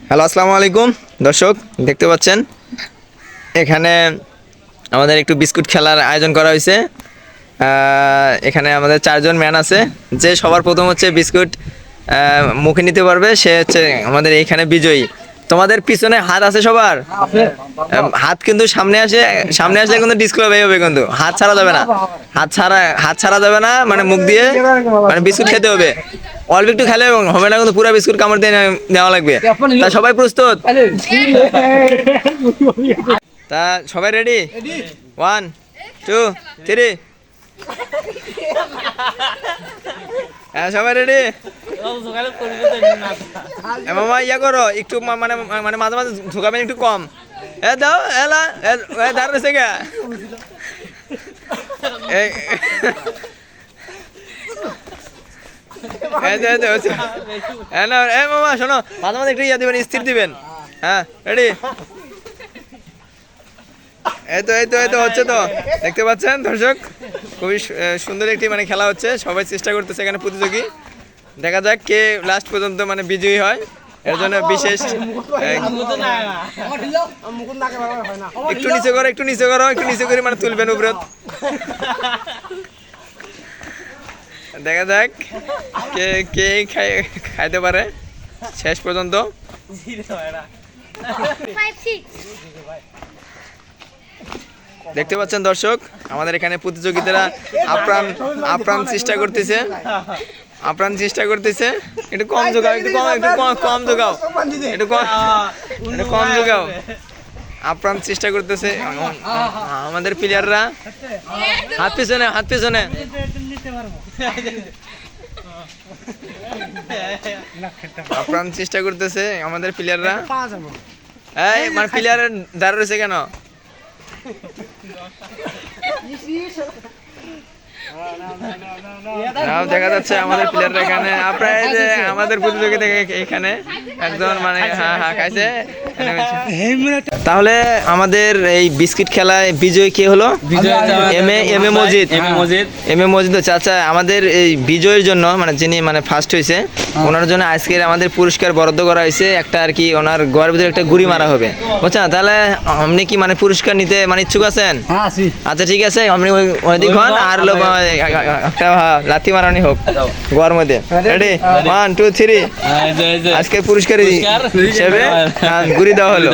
Hello, আসসালামু আলাইকুম দর্শক, দেখতে পাচ্ছেন এখানে আমাদের একটু বিস্কুট খেলার আয়োজন করা হয়েছে। এখানে আমাদের 4 জন ম্যান আছে। যে সবার প্রথম হচ্ছে বিস্কুট মুখে নিতে পারবে সে হচ্ছে আমাদের এইখানে বিজয়ী। তোমাদের পিছনে হাত আছে সবার? হাত কিন্তু সামনে আসলে কিন্তু ডিসক্লোয়ার হবে, কিন্তু হাত ছাড়া যাবে না। হাত ছাড়া যাবে না, মানে মুখ দিয়ে মানে বিস্কুট খেতে হবে। অল্প একটু খেলে হবে না, কিন্তু পুরো বিস্কুট কামড় দিয়ে নেওয়া লাগবে। তা সবাই প্রস্তুত? তা সবাই রেডি? 1 2 3। হ্যাঁ, সবাই রেডি? মামা ইয়া করো একটু, মানে মানে মাঝে মাঝে ঝুঁকাবেন একটু কম। দাও এলা দাঁড়াচ্ছে গা। মামা শোনো, মাঝে মাঝে একটু ইয়া দিবেন, স্থির দিবেন। হ্যাঁ, রেডি? এই তো হচ্ছে। তো দেখতে পাচ্ছেন দর্শক, খুবই সুন্দর একটি মানে খেলা হচ্ছে। সবাই চেষ্টা করতেছে এখানে প্রতিযোগী। দেখা যাক কে লাস্ট পর্যন্ত মানে বিজয়ী হয়। এর জন্য বিশেষ একটু নিচে করে মানে তুলবেন উপরে। দেখা যাক কে কে খাইতে পারে শেষ পর্যন্ত। দেখতে পাচ্ছেন দর্শক, আমাদের এখানে প্রতিযোগিতারা আপ্রাণ চেষ্টা করতেছে। একটু কম জোগাও, একটু কম জোগাও। আপ্রাণ চেষ্টা করতেছে আমাদের প্লেয়াররা। হাত পিছনে। আপ্রাণ চেষ্টা করতেছে আমাদের প্লেয়াররা। এই মানে প্লেয়ারের দাঁড়া রয়েছে কেন? দেখা যাচ্ছে আমাদের প্লেয়াররা এখানে। আপনার যে আমাদের প্রতিযোগিতা এখানে একজন মানে খাইছে। তাহলে আমাদের এই বিস্কিট খেলায় বিজয় কে হলো? এম এ মজিদ হচ্ছে। আচ্ছা, আমাদের এই বিজয়ের জন্য মানে যিনি মানে ফার্স্ট হয়েছে ওনার জন্য আজকের আমাদের পুরস্কার বরাদ্দ করা হয়েছে একটা, আর কি ওনার গোয়ার ভিতরে একটা গুড়ি মারা হবে, বুঝছেন? তাহলে আপনি কি মানে পুরস্কার নিতে মানে ইচ্ছুক আছেন? আচ্ছা ঠিক আছে, আপনি ওইদিক হন, আর লোক একটা লাথি মারানি হোক গোয়ার মধ্যে। রেডি? 1 2 3। আজকে পুরস্কার হিসেবে গুড়ি দেওয়া হলো।